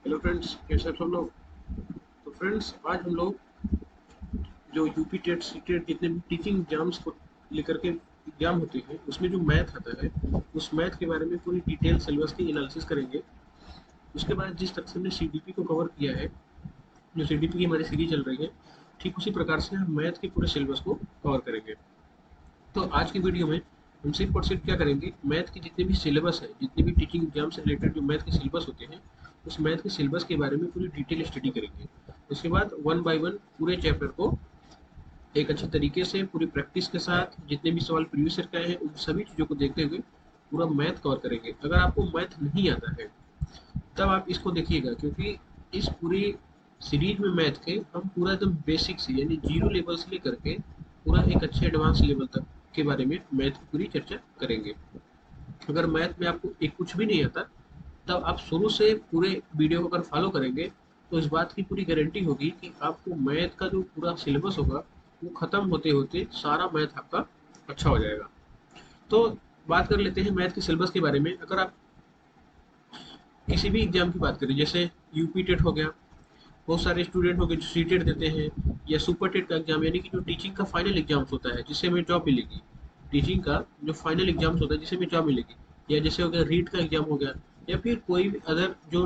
Hello friends, कैसे हैं सब लोग। तो फ्रेंड्स, आज हम लोग जो यूपी टेट सी टेट जितने भी टीचिंग एग्जाम्स को लेकर के एग्जाम होते हैं उसमें जो मैथ आता है उस मैथ के बारे में पूरी डिटेल सिलेबस की एनालिसिस करेंगे। उसके बाद जिस तरह से हमने सीडीपी को कवर किया है, जो सीडीपी की हमारी सीरीज चल रही है, ठीक उसी प्रकार से हम मैथ के पूरे सिलेबस को कवर करेंगे। तो आज की वीडियो में हम सिर्फ और सिर्फ क्या करेंगे, मैथ के जितने भी सिलेबस है, जितने भी टीचिंग एग्जाम से रिलेटेड जो मैथ के सिलेबस होते हैं, उस मैथ के सिलेबस के बारे में पूरी डिटेल स्टडी करेंगे। उसके बाद वन बाय वन पूरे चैप्टर को एक अच्छे तरीके से पूरी प्रैक्टिस के साथ जितने भी सवाल प्रीवियस ईयर के आए हैं उन सभी चीज़ों को देखते हुए पूरा मैथ कवर करेंगे। अगर आपको मैथ नहीं आता है तब आप इसको देखिएगा, क्योंकि इस पूरी सीरीज में मैथ के हम पूरा एकदम बेसिक से यानी जीरो लेवल से लेकर के पूरा एक अच्छे एडवांस लेवल तक के बारे में मैथ की पूरी चर्चा करेंगे। अगर मैथ में आपको एक कुछ भी नहीं आता तब आप शुरू से पूरे वीडियो को अगर फॉलो करेंगे तो इस बात की पूरी गारंटी होगी कि आपको मैथ का जो पूरा सिलेबस होगा वो खत्म होते होते सारा मैथ आपका अच्छा हो जाएगा। तो बात कर लेते हैं मैथ के सिलेबस के बारे में। अगर आप किसी भी एग्जाम की बात करें, जैसे यूपी टेट हो गया, बहुत सारे स्टूडेंट हो गए जो सीटेट देते हैं, या सुपर टेट का एग्जाम यानी कि जो टीचिंग का फाइनल एग्जाम्स होता है जिससे हमें जॉब मिलेगी, टीचिंग का जो फाइनल एग्जाम्स होता है जिससे हमें जॉब मिलेगी, या जैसे हो गया रीट का एग्जाम हो गया, या फिर कोई भी अदर जो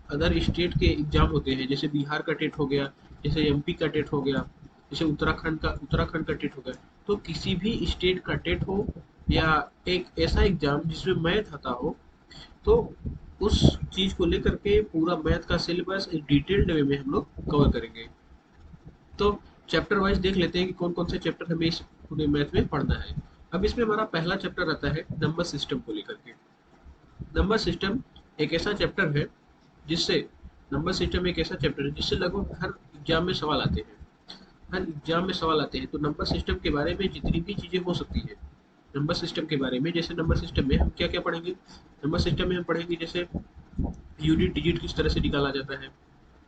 अदर स्टेट के एग्जाम होते हैं, जैसे बिहार का टेट हो गया, जैसे एमपी का टेट हो गया, जैसे उत्तराखंड का टेट हो गया। तो किसी भी स्टेट का टेट हो या एक ऐसा एग्जाम जिसमें मैथ आता हो, तो उस चीज को लेकर के पूरा मैथ का सिलेबस एक डिटेल्ड वे में हम लोग कवर करेंगे। तो चैप्टर वाइज देख लेते हैं कि कौन कौन से चैप्टर हमें इस पूरे मैथ में पढ़ना है। अब इसमें हमारा पहला चैप्टर आता है नंबर सिस्टम को लेकर के। नंबर सिस्टम एक ऐसा चैप्टर है जिससे नंबर सिस्टम एक ऐसा चैप्टर है जिससे लगभग हर एग्जाम में सवाल आते हैं। हर एग्जाम में सवाल आते हैं, तो नंबर सिस्टम के बारे में जितनी भी चीजें हो सकती है नंबर सिस्टम के बारे में, जैसे नंबर सिस्टम में हम क्या क्या पढ़ेंगे। नंबर सिस्टम में हम पढ़ेंगे जैसे यूनिट डिजिट किस तरह से निकाला जाता है,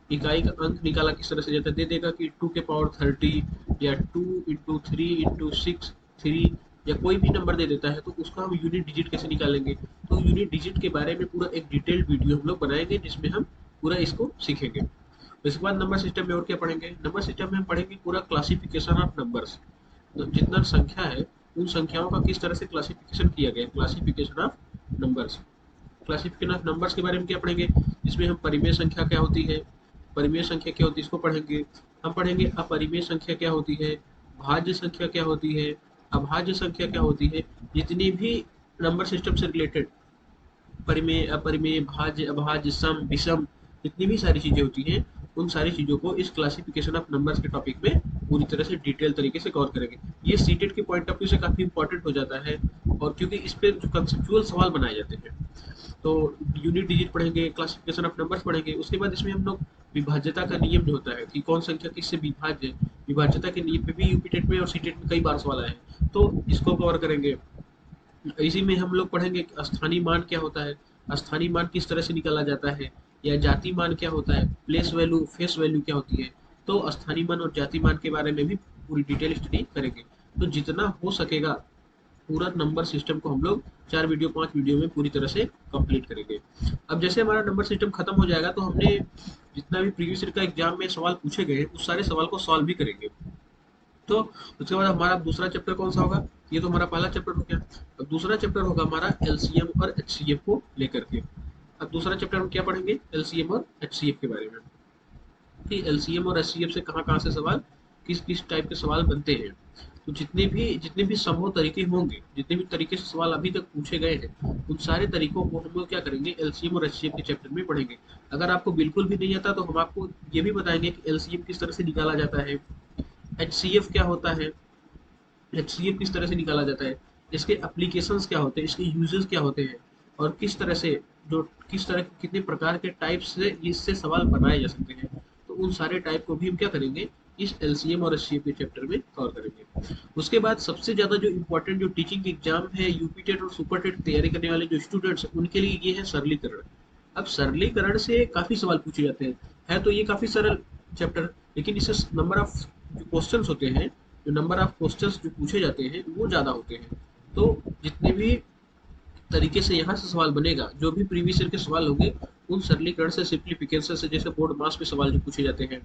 इकाई का अंक निकाला किस तरह से जाता है, दे देगा कि 2 के पावर 30 या 2 × 3 × 6 3, या कोई भी नंबर दे देता है तो उसका हम यूनिट डिजिट कैसे निकालेंगे। तो यूनिट डिजिट के बारे में पूरा एक डिटेल्ड वीडियो हम लोग बनाएंगे जिसमें हम पूरा इसको सीखेंगे। इसके बाद नंबर सिस्टम में और क्या पढ़ेंगे, नंबर सिस्टम में हम पढ़ेंगे पूरा क्लासिफिकेशन ऑफ नंबर्स। तो जितना संख्या है उन संख्याओं का किस तरह से क्लासिफिकेशन किया गया, classification of numbers. Classification of numbers के बारे में क्या पढ़ेंगे, इसमें हम परिमेय संख्या क्या होती है, परिमेय संख्या क्या होती है इसको पढ़ेंगे। हम पढ़ेंगे अपरिमेय संख्या क्या होती है, भाज्य संख्या क्या होती है, अभाज्य संख्या क्या होती है। जितनी भी नंबर सिस्टम से रिलेटेड परिमेय, अपरिमेय, भाज्य, अभाज्य, सम, विषम, जितनी भी सारी चीजें होती हैं उन सारी चीजों को इस क्लासिफिकेशन ऑफ नंबर्स के टॉपिक में पूरी तरह से डिटेल तरीके से कवर करेंगे। ये सीटेट के पॉइंट ऑफ व्यू से काफी इंपॉर्टेंट हो जाता है, और क्योंकि इस पे जो कंसेप्चुअल सवाल बनाए जाते हैं। तो यूनिट डिजिट पढ़ेंगे, क्लासिफिकेशन ऑफ नंबर्स पढ़ेंगे। उसके बाद इसमें हम लोग विभाज्यता का नियम जो होता है कि कौन संख्या किससे विभाज्य है, विभाज्यता के नियम पे भी यूपी टेट में और सी टेट में कई बार सवाल आए हैं, तो इसको कवर करेंगे। इसी में हम लोग पढ़ेंगे कि स्थानीय मान क्या होता है, स्थानीय मान किस तरह से निकाला जाता है, या जाति मान क्या होता है, प्लेस वैल्यू, फेस वैल्यू क्या होती है। तो स्थानीय मान और जाति मान के बारे में भी पूरी डिटेल स्टडी करेंगे। तो जितना हो सकेगा पूरा नंबर सिस्टम को हम लोग 4 वीडियो 5 वीडियो में पूरी तरह से कंप्लीट करेंगे। अब जैसे हमारा नंबर सिस्टम खत्म हो जाएगा तो हमने जितना भी प्रीवियस ईयर का एग्जाम में सवाल पूछे गए उस सारे सवाल को सॉल्व भी करेंगे। तो उसके बाद हमारा दूसरा चैप्टर कौन सा होगा, ये तो हमारा पहला चैप्टर हो गया। अब दूसरा चैप्टर होगा हमारा एलसीएम और एचसीएफ को लेकर के। अब दूसरा चैप्टर हम क्या पढ़ेंगे, एलसीएम और एचसीएफ के बारे में, कि एलसीएम और एचसीएफ से कहाँ कहाँ से सवाल, किस किस टाइप के सवाल बनते हैं। तो जितने भी संभव तरीके होंगे, जितने भी तरीके से सवाल अभी तक पूछे गए हैं उन सारे तरीकों को हम लोग क्या करेंगे, एलसीएम और एचसीएफ के चैप्टर में पढ़ेंगे। अगर आपको बिल्कुल भी नहीं आता तो हम आपको ये भी बताएंगे कि एलसीएम किस तरह से निकाला जाता है, एचसीएफ क्या होता है, एचसीएफ किस तरह से निकाला जाता है, इसके एप्लीकेशंस क्या होते हैं, इसके यूजेस क्या होते हैं, और किस तरह कितने प्रकार के टाइप से इससे सवाल बनाए जा सकते हैं। तो उन सारे टाइप को भी हम क्या करेंगे, इस एलसीएम और एचसीएफ के चैप्टर में कवर करेंगे। उसके बाद सबसे ज्यादा जो इम्पोर्टेंट जो टीचिंग एग्जाम है यूपी टेट और सुपर टेट तैयारी करने वाले जो स्टूडेंट्स हैं उनके लिए ये है सरलीकरण। अब सरलीकरण से काफी सवाल पूछे जाते हैं, है तो ये काफी सरल चैप्टर, लेकिन इससे नंबर ऑफ जो क्वेश्चन होते हैं, जो नंबर ऑफ क्वेश्चंस जो पूछे जाते हैं वो ज़्यादा होते हैं। तो जितने भी तरीके से यहाँ से सवाल बनेगा, जो भी प्रीवियस ईयर के सवाल होंगे उन सरलीकरण से, सिंप्लीफिकेशन से, जैसे बोर्ड मास पे सवाल जो पूछे जाते हैं,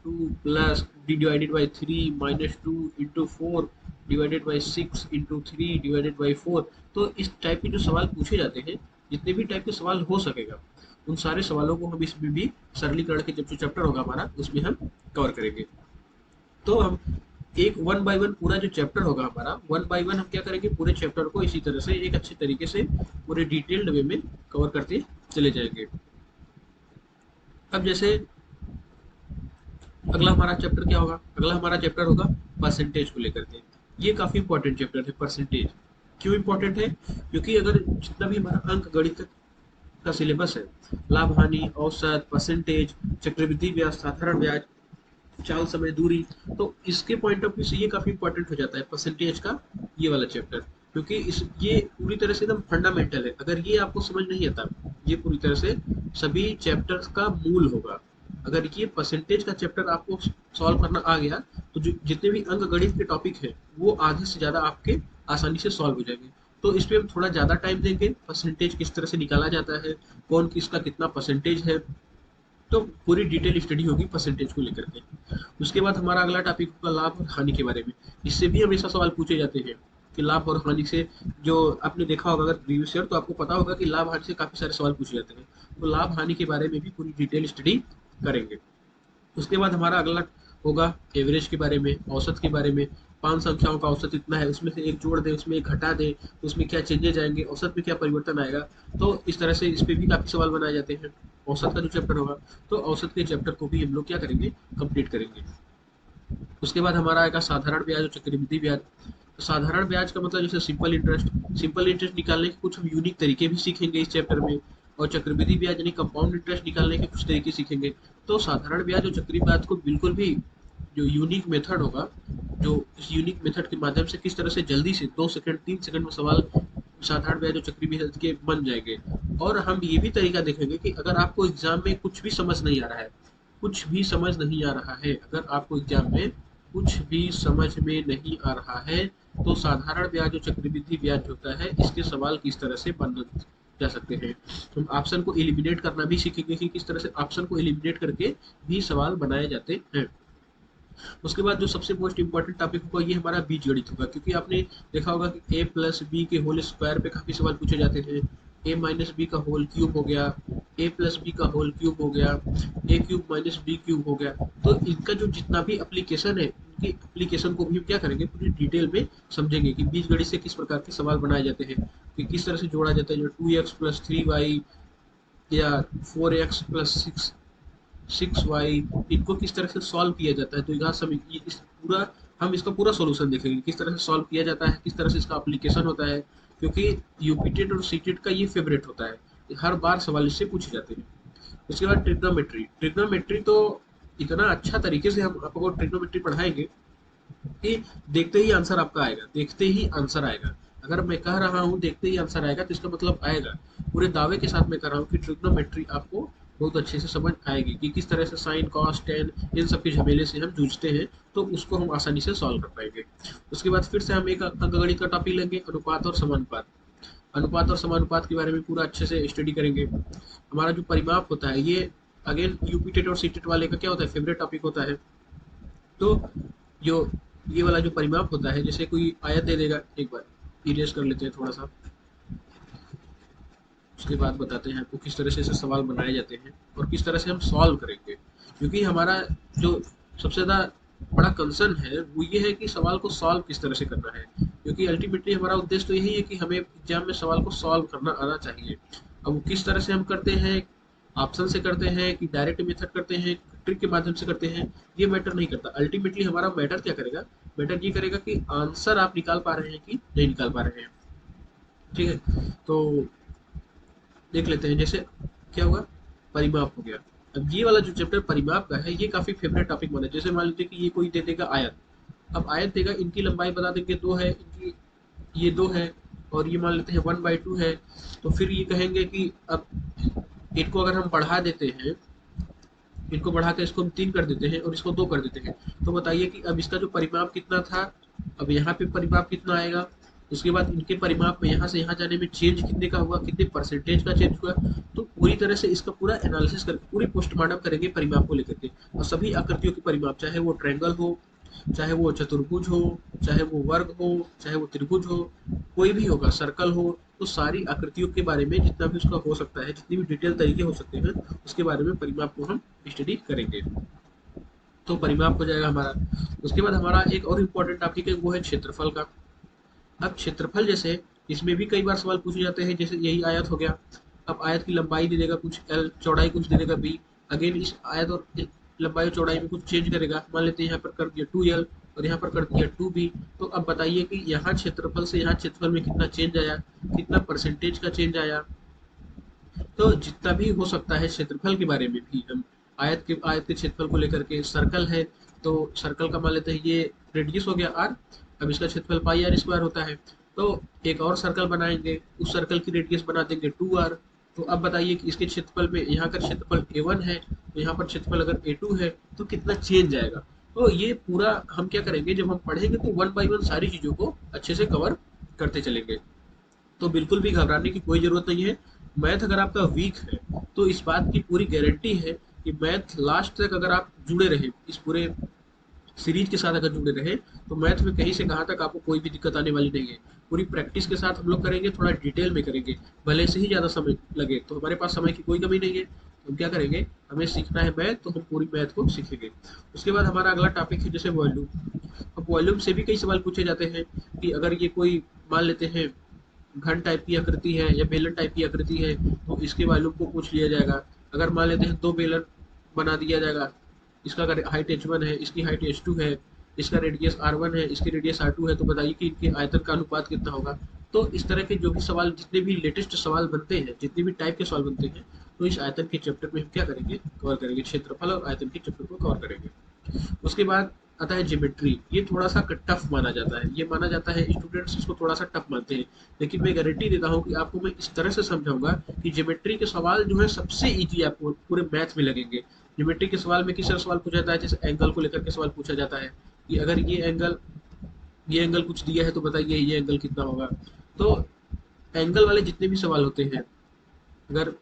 2 plus D divided by 3 minus 2 into 4 divided by 6 into 3 divided by 4, तो इस टाइप के जो सवाल पूछे जाते हैं, जितने भी टाइप के सवाल हो सकेगा, उन सारे सवालों को हम इसमें भी सरलीकरण के जब जो चैप्टर होगा हमारा उसमें हम कवर करेंगे। तो हम एक वन बाय वन पूरा जो चैप्टर होगा हमारा, वन बाय वन हम क्या करेंगे, पूरे चैप्टर को इसी तरह से एक अच्छे तरीके से पूरे डिटेल्ड वे में कवर करते चले जाएंगे। अब जैसे अगला हमारा चैप्टर क्या होगा, अगला हमारा चैप्टर होगा परसेंटेज को लेकर के। ये काफी इंपॉर्टेंट चैप्टर है परसेंटेज। क्यों इंपॉर्टेंट है? क्योंकि अगर जितना भी हमारा अंक गणित का सिलेबस है, लाभ हानि, औसत, परसेंटेज, चक्रवृद्धि ब्याज, साधारण ब्याज, चाल समय दूरी, तो इसके पॉइंट ऑफ व्यू से ये काफी इंपॉर्टेंट हो जाता है परसेंटेज का ये वाला चैप्टर। क्योंकि इस ये पूरी तरह से एकदम फंडामेंटल है। अगर ये आपको समझ नहीं आता, ये पूरी तरह से सभी चैप्टर्स का मूल होगा। अगर ये परसेंटेज का चैप्टर आपको सॉल्व करना आ गया, तो जो जितने भी अंक गणित के टॉपिक है वो आधे से ज्यादा आपके आसानी से सॉल्व हो जाएंगे। तो इस पे हम थोड़ा ज्यादा टाइम देंगे, परसेंटेज किस तरह से निकाला जाता है, कौन किसका कितना परसेंटेज है, तो पूरी डिटेल स्टडी होगी परसेंटेज को लेकर के। उसके बाद हमारा अगला टॉपिक होगा लाभ और हानि के बारे में। इससे भी हमेशा सवाल पूछे जाते हैं कि लाभ और हानि से, जो आपने देखा होगा अगर प्रीवियस ईयर, तो आपको पता होगा कि लाभ हानि से काफी सारे सवाल पूछे जाते हैं। तो लाभ हानि के बारे में भी पूरी डिटेल स्टडी करेंगे। उसके बाद हमारा अगला होगा एवरेज के बारे में, औसत के बारे में। 5 संख्याओं का औसत इतना है, उसमें से एक जोड़ दे, उसमें एक घटा दे, तो उसमें क्या चेंजेज आएंगे, औसत में क्या परिवर्तन आएगा। तो इस तरह से इस पे भी काफी सवाल बनाए जाते हैं। औसत का जो चैप्टर होगा, तो औसत के चैप्टर को भी हम लोग क्या करेंगे, कंप्लीट करेंगे। उसके बाद हमारा आएगा साधारण ब्याज और चक्रवृद्धि ब्याज। तो साधारण ब्याज का मतलब जैसे सिंपल इंटरेस्ट, सिंपल इंटरेस्ट निकालने के कुछ हम यूनिक तरीके भी सीखेंगे इस चैप्टर में। और चक्रवृद्धि ब्याज यानी कंपाउंड इंटरेस्ट निकालने के कुछ तरीके सीखेंगे। तो साधारण ब्याज और चक्रवृद्धि ब्याज को बिल्कुल भी जो यूनिक मेथड होगा, जो इस यूनिक मेथड के माध्यम से किस तरह से जल्दी से 2 सेकंड 3 सेकंड में सवाल साधारण ब्याज और चक्रवृद्धि ब्याज के बन जाएंगे। और हम ये भी तरीका देखेंगे कि अगर आपको एग्जाम में कुछ भी समझ नहीं आ रहा है, कुछ भी समझ नहीं आ रहा है, अगर आपको एग्जाम में कुछ भी समझ में नहीं आ रहा है, तो साधारण ब्याज और चक्रवृद्धि ब्याज होता है, इसके सवाल किस तरह से बन जा सकते हैं। हम ऑप्शन को एलिमिनेट करना भी सीखेंगे कि किस तरह से ऑप्शन को एलिमिनेट करके भी सवाल बनाए जाते हैं। उसके बाद जो सबसे मोस्ट इंपॉर्टेंट टॉपिक होगा, ये हमारा बीजगणित होगा। क्योंकि आपने देखा होगा कि ए प्लस बी के होल स्क्वायर पे काफी सवाल पूछे जाते थे। ए माइनस बी का होल क्यूब हो गया, ए प्लस बी का होल क्यूब हो गया, ए क्यूब माइनस बी क्यूब हो गया। तो इनका जो जितना भी एप्लीकेशन है, उनकी एप्लीकेशन को भी हम क्या करेंगे, पूरी डिटेल में समझेंगे कि बीजगणित से किस प्रकार के सवाल बनाए जाते हैं, कि किस तरह से जोड़ा जाता है। जो 2x प्लस 3y या 4x प्लस 6y, इनको किस तरह से सॉल्व किया जाता है। तो यहाँ सब इस पूरा हम इसका पूरा सॉल्यूशन देखेंगे, किस तरह से सॉल्व किया जाता है, किस तरह से इसका एप्लीकेशन होता है। क्योंकि यूपीटेट और सीटेट का ये फेवरेट होता है, हर बार सवाल इससे पूछे जाते हैं। उसके बाद ट्रिग्नोमेट्री। ट्रिग्नोमेट्री तो इतना अच्छा तरीके से हम आपको ट्रिग्नोमेट्री पढ़ाएंगे कि देखते ही आंसर आपका आएगा, देखते ही आंसर आएगा। अगर मैं कह रहा हूँ देखते ही आंसर आएगा, तो इसका मतलब आएगा। पूरे दावे के साथ मैं कह रहा हूँ कि ट्रिग्नोमेट्री आपको बहुत अच्छे से समझ आएगी कि किस तरह से साइन कॉस टेन इन सब के झमेले से हम जूझते हैं, तो उसको हम आसानी से सॉल्व कर पाएंगे। उसके बाद फिर से हम एक अंकगणित का टॉपिक लेंगे, अनुपात और समानुपात। अनुपात और समानुपात के बारे में पूरा अच्छे से स्टडी करेंगे। हमारा जो परिमाप होता है, ये अगेन यूपीटेट और सीटेट वाले का क्या होता है, फेवरेट टॉपिक होता है। तो जो ये वाला जो परिमाप होता है, जैसे कोई आयत दे देगा, एक बार इरेज कर लेते हैं थोड़ा सा, उसके बाद बताते हैं आपको किस तरह से ऐसे सवाल बनाए जाते हैं और किस तरह से हम सॉल्व करेंगे। क्योंकि हमारा जो सबसे ज़्यादा बड़ा कंसर्न है वो ये है कि सवाल को सॉल्व किस तरह से करना है। क्योंकि अल्टीमेटली हमारा उद्देश्य तो यही है कि हमें एग्जाम में सवाल को सॉल्व करना आना चाहिए। अब वो किस तरह से हम करते हैं, ऑप्शन से करते हैं कि डायरेक्ट मेथड करते हैं, ट्रिक के माध्यम से करते हैं, ये मैटर नहीं करता। अल्टीमेटली हमारा मैटर क्या करेगा, मैटर ये करेगा कि आंसर आप निकाल पा रहे हैं कि नहीं निकाल पा रहे हैं। ठीक है, तो देख लेते हैं। जैसे क्या होगा, परिमाप हो गया। अब ये वाला जो चैप्टर परिमाप का है, ये काफी फेवरेट टॉपिक माना है। जैसे मान लीजिए कि ये कोई दे देगा आयत, अब आयत देगा, इनकी लंबाई बता देंगे 2 है, इनकी ये 2 है, और ये मान लेते हैं 1/2 है। तो फिर ये कहेंगे कि अब इनको अगर हम बढ़ा देते हैं, इनको बढ़ा के इसको हम 3 कर देते हैं और इसको 2 कर देते हैं, तो बताइए कि अब इसका जो परिमाप कितना था, अब यहाँ पे परिमाप कितना आएगा, उसके बाद इनके परिमाप में यहाँ से यहाँ जाने में चेंज कितने का हुआ, कितने परसेंटेज का चेंज हुआ। तो पूरी तरह से इसका पूरा एनालिसिस करके पूरी पोस्टमार्टम करेंगे परिमाप को लेकर के, और सभी आकृतियों के परिमाप, चाहे वो ट्रायंगल हो, चाहे वो चतुर्भुज हो, चाहे वो वर्ग हो, चाहे वो त्रिभुज हो, कोई भी होगा, सर्कल हो, तो सारी आकृतियों के बारे में जितना भी उसका हो सकता है, जितनी भी डिटेल तरीके हो सकते हैं, उसके बारे में परिमाप को हम स्टडी करेंगे। तो परिमाप हो जाएगा हमारा। उसके बाद हमारा एक और इम्पोर्टेंट टॉपिक है, वो है क्षेत्रफल का। अब क्षेत्रफल जैसे इसमें भी कई बार सवाल पूछे जाते हैं, जैसे यही आयत हो गया। अब आयत की लंबाई दे देगा कुछ एल, चौड़ाई कुछ दे देगा बी। अगेन इस आयत और लंबाई और चौड़ाई में कुछ चेंज करेगा, मान लेते हैं यहाँ पर कर दिया 2l और यहाँ पर कर दिया 2b। तो अब बताइए कि यहाँ क्षेत्रफल से यहाँ क्षेत्रफल में कितना चेंज आया, कितना परसेंटेज का चेंज आया। तो जितना भी हो सकता है क्षेत्रफल के बारे में भी हम आयत के क्षेत्रफल को लेकर के, सर्कल है तो सर्कल का मान लेते हैं ये रेडियस हो गया r। अब इसका क्षेत्रफल पाई आर स्क्वायर होता है। तो एक और सर्कल बनाएंगे, उस सर्कल की रेडियस बना देंगे 2r। तो अब बताइए कि इसके क्षेत्रफल में यहाँ का क्षेत्रफल a1 है, तो यहाँ पर क्षेत्रफल अगर a2 है तो कितना चेंज आएगा। तो ये पूरा हम क्या करेंगे, जब हम पढ़ेंगे तो 1 बाई 1 सारी चीजों को अच्छे से कवर करते चलेंगे। तो बिल्कुल भी घबराने की कोई ज़रूरत नहीं है। मैथ अगर आपका वीक है तो इस बात की पूरी गारंटी है कि मैथ लास्ट तक अगर आप जुड़े रहे, इस पूरे सीरीज के साथ अगर जुड़े रहे, तो मैथ में कहीं से कहाँ तक आपको कोई भी दिक्कत आने वाली नहीं है। पूरी प्रैक्टिस के साथ हम लोग करेंगे, थोड़ा डिटेल में करेंगे, भले से ही ज़्यादा समय लगे, तो हमारे पास समय की कोई कमी नहीं है। तो हम क्या करेंगे, हमें सीखना है मैथ, तो हम पूरी मैथ को सीखेंगे। उसके बाद हमारा अगला टॉपिक है जैसे वॉल्यूम। अब वॉल्यूम से भी कई सवाल पूछे जाते हैं कि अगर ये कोई मान लेते हैं घन टाइप की आकृति है या बेलन टाइप की आकृति है, तो इसके वॉल्यूम को पूछ लिया जाएगा। अगर मान लेते हैं दो बेलन बना दिया जाएगा, इसका अगर हाइट h1 है, इसकी हाइट h2 है, इसका रेडियस r1 है, इसकी रेडियस r2 है, तो बताइए कि इनके आयतन का अनुपात कितना होगा। तो इस तरह के जो भी सवाल, जितने भी लेटेस्ट सवाल बनते हैं, जितने भी टाइप के सवाल बनते हैं, तो इस आयतन के चैप्टर में हम क्या करेंगे, कवर करेंगे, क्षेत्रफल और आयतन के चैप्टर को कवर करेंगे। उसके बाद आता है ज्योमेट्री। ये थोड़ा सा टफ माना जाता है, ये माना जाता है, स्टूडेंट्स इसको थोड़ा सा टफ मानते हैं, लेकिन मैं गारंटी देता हूँ कि आपको मैं इस तरह से समझाऊंगा कि ज्योमेट्री के सवाल जो है सबसे इजी आपको पूरे मैथ में लगेंगे। ज्योमेट्री के सवाल में किस तरह सवाल पूछा जाता है, जैसे एंगल को लेकर के सवाल पूछा जाता है कि अगर ये एंगल कुछ दिया है तो बताइए ये एंगल कितना होगा। तो एंगल वाले जितने भी सवाल होते हैं, अगर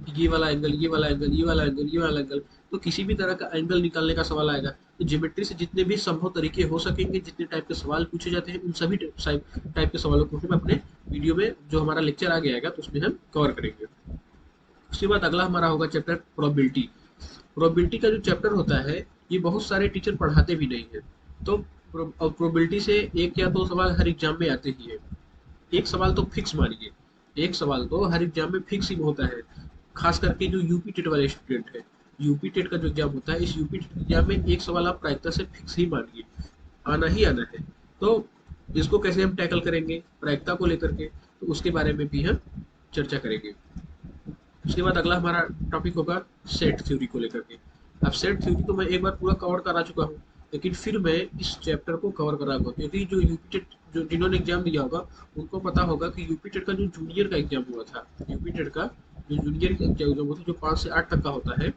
ये वाला एंगल, ये वाला एंगल, ये वाला एंगल, ये वाला एंगल, तो किसी भी तरह का एंगल निकालने का सवाल आएगा। तो ज्योमेट्री से जितने भी संभव तरीके हो सकेंगे, जितने टाइप के सवाल पूछे जाते हैं, उन सभी टाइप के सवालों को हम अपने वीडियो में, जो हमारा लेक्चर आगे आएगा, तो उसमें हम कवर करेंगे। उसके बाद अगला हमारा होगा चैप्टर प्रोबेबिलिटी। प्रोबेबिलिटी का जो चैप्टर होता है, ये बहुत सारे टीचर पढ़ाते भी नहीं है। तो प्रोबेबिलिटी से एक या दो सवाल हर एग्जाम में आते ही है। एक सवाल तो फिक्स मानिए, एक सवाल तो हर एग्जाम में फिक्स ही होता है। खास करके जो यूपी टेट वाले स्टूडेंट है, यूपी टेट का जो एग्जाम होता है, इस यूपी टेट एग्जाम में एक सवाल आप प्रायिकता से फिक्स ही मानिए, आना ही आना है। तो इसको कैसे हम टैकल करेंगे प्रायिकता को लेकर के, तो उसके बारे में भी हम चर्चा करेंगे। उसके बाद अगला हमारा टॉपिक होगा सेट थ्योरी को लेकर के। अब सेट थ्योरी तो मैं एक बार पूरा कवर करा चुका हूँ, लेकिन फिर मैं इस चैप्टर को कवर कराऊंगा, क्योंकि जो यूपी टेट, जो जिन्होंने एग्जाम दिया होगा उनको पता होगा कि यूपी टेट का जो जूनियर का एग्जाम हुआ था, यूपी टेट का जो जूनियर एग्जाम हुआ था, जो 5 से 8 तक का होता है,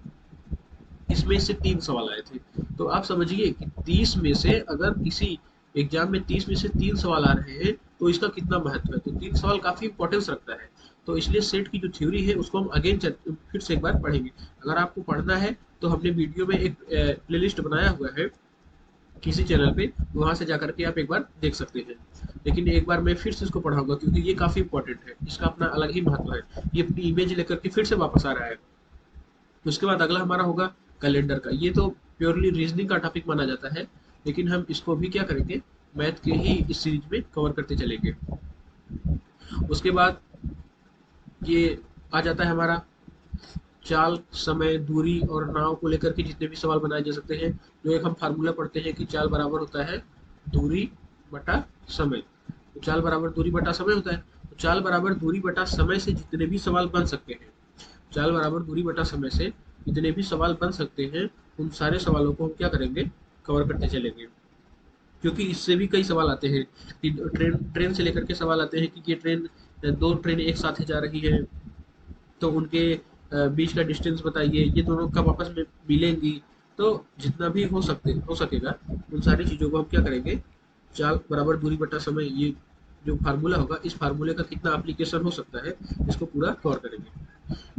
इसमें से 3 सवाल आए थे। तो आप समझिए कि 30 में से अगर किसी एग्जाम में 30 में से 3 सवाल आ रहे हैं, तो इसका कितना महत्व है। तो 3 सवाल काफी इंपॉर्टेंस रखता है। तो इसलिए सेट की जो थ्योरी है उसको हम अगेन फिर से एक बार पढ़ेंगे। अगर आपको पढ़ना है तो हमने वीडियो में एक प्लेलिस्ट बनाया हुआ है किसी चैनल पे, वहां से जाकर के आप एक बार देख सकते हैं। लेकिन एक बार मैं फिर से इसको पढ़ाऊंगा, क्योंकि ये काफी इंपॉर्टेंट है, इसका अपना अलग ही महत्व है। ये अपनी इमेज लेकर के फिर से वापस आ रहा है। उसके बाद अगला हमारा होगा कैलेंडर का। ये तो प्योरली रीजनिंग का टॉपिक माना जाता है, लेकिन हम इसको भी क्या करेंगे, मैथ के ही इस सीरीज में कवर करते चलेंगे। उसके बाद ये आ जाता है हमारा चाल, समय, दूरी और नाव को लेकर के जितने भी सवाल बनाए जा सकते हैं। जो एक हम फार्मूला पढ़ते हैं कि चाल बराबर होता है दूरी बटा समय। तो चाल बराबर दूरी बटा समय होता है। तो चाल बराबर दूरी बटा समय से जितने भी सवाल बन सकते हैं, चाल बराबर दूरी बटा समय से जितने भी सवाल बन सकते हैं, उन सारे सवालों को हम क्या करेंगे, कवर करते चलेंगे। क्योंकि इससे भी कई सवाल आते हैं कि ट्रेन ट्रेन से लेकर के सवाल आते हैं कि ये ट्रेन, दो ट्रेन एक साथ ही जा रही है, तो उनके बीच का डिस्टेंस बताइए, ये दोनों कब आपस में मिलेंगी। तो जितना भी हो सकेगा, उन सारी चीज़ों को हम क्या करेंगे, चाल बराबर दूरी बटा समय, ये जो फार्मूला होगा, इस फार्मूले का कितना एप्लीकेशन हो सकता है, इसको पूरा कवर करेंगे।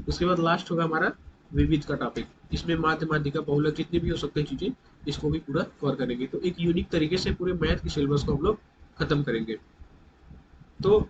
उसके बाद लास्ट होगा हमारा विविध का टॉपिक। इसमें माध्यमातिका बहुलक जितनी भी हो सकती है चीजें, इसको भी पूरा कवर करेंगे। तो एक यूनिक तरीके से पूरे मैथ के सिलेबस को हम लोग खत्म करेंगे। तो